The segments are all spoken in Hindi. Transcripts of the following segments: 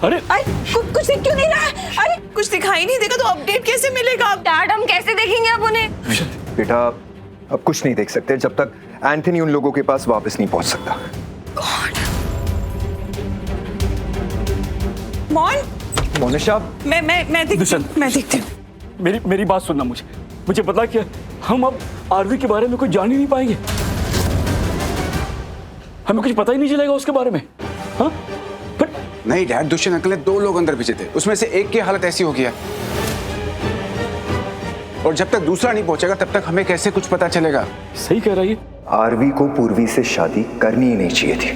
अरे कुछ दिख क्यों नहीं रहा है? अरे कुछ दिखाई नहीं देगा तो अपडेट कैसे मिलेगा? डैड हम कैसे देखेंगे अब उन्हें? बेटा अब कुछ नहीं देख सकते जब तक एंथनी उन लोगों के पास वापस नहीं पहुंच सकता। मोनिशा, मैं देखती हूँ। मेरी बात सुनना। मुझे पता कि हम अब आरवी के बारे में कुछ जान ही नहीं पाएंगे। हमें कुछ पता ही नहीं चलेगा उसके बारे में। हाँ नहीं डैड, दुष्यंत अंकल ने 2 लोग अंदर भेजे थे, उसमें से एक की हालत ऐसी हो गया, और जब तक दूसरा नहीं पहुंचेगा तब तक हमें कैसे कुछ पता चलेगा? सही कह रही है। आरवी को पूर्वी से शादी करनी ही नहीं चाहिए थी।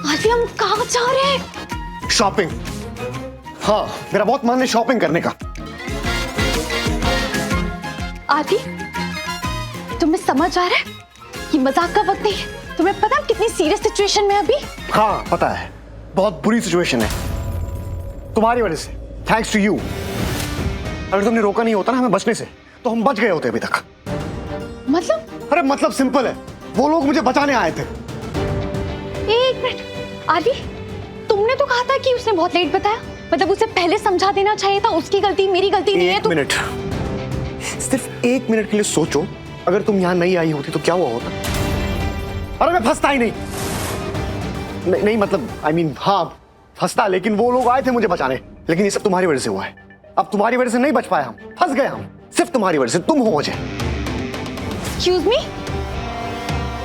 आरवी हम कहाँ जा रहे हैं? शॉपिंग। हाँ मेरा बहुत मन है शॉपिंग करने का। आरवी तुम्हें समझ आ रहा है कि मजाक का वक्त नहीं है? तुम्हें पता है कितनी सीरियस सिचुएशन में अभी? हाँ पता है, बहुत बुरी सिचुएशन है तुम्हारी वजह से। Thanks to you. अगर तुमने रोका नहीं होता ना हमें बचने से तो हम बच गए होते अभी तक। मतलब? अरे मतलब सिंपल है, वो लोग मुझे बचाने आए थे। एक मिनट आरवी, तुमने तो कहा था कि उसने बहुत लेट बताया, मतलब उसे पहले समझा देना चाहिए था। उसकी गलती मेरी गलती नहीं है। एक मिनट, सिर्फ 1 मिनट के लिए सोचो, अगर तुम यहाँ नहीं आई होती तो क्या हुआ होता? अरे मैं फंसता ही नहीं मतलब I mean, हाँ फंसता, लेकिन वो लोग आए थे मुझे बचाने। लेकिन ये सब तुम्हारी वजह से हुआ है। अब तुम्हारी वजह से नहीं बच पाए हम, फंस गए हम, सिर्फ तुम्हारी वजह से। तुम हो मुझे। एक्सक्यूज मी,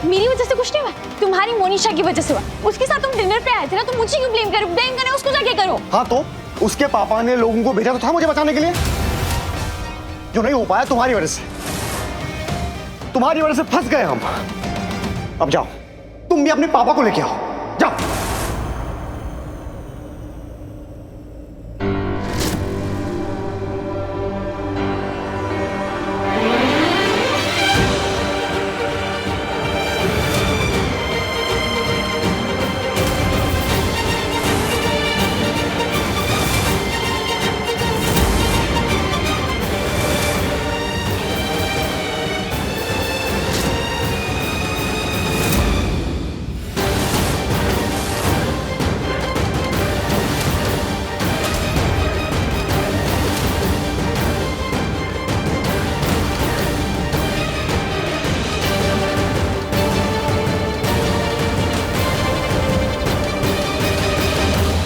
मेरी वजह से कुछ नहीं हुआ, तुम्हारी मोनिशा की वजह से हुआ। उसके साथ तुम डिनर पे आए थे ना, तुम मुझे क्यों ब्लेम करे उसको जाके करो। हाँ तो उसके पापा ने लोगों को भेजा तो था मुझे बचाने के लिए, जो नहीं हो पाया तुम्हारी वजह से। तुम्हारी वजह से फंस गए हम। अब जाओ तुम भी अपने पापा को लेके आओ।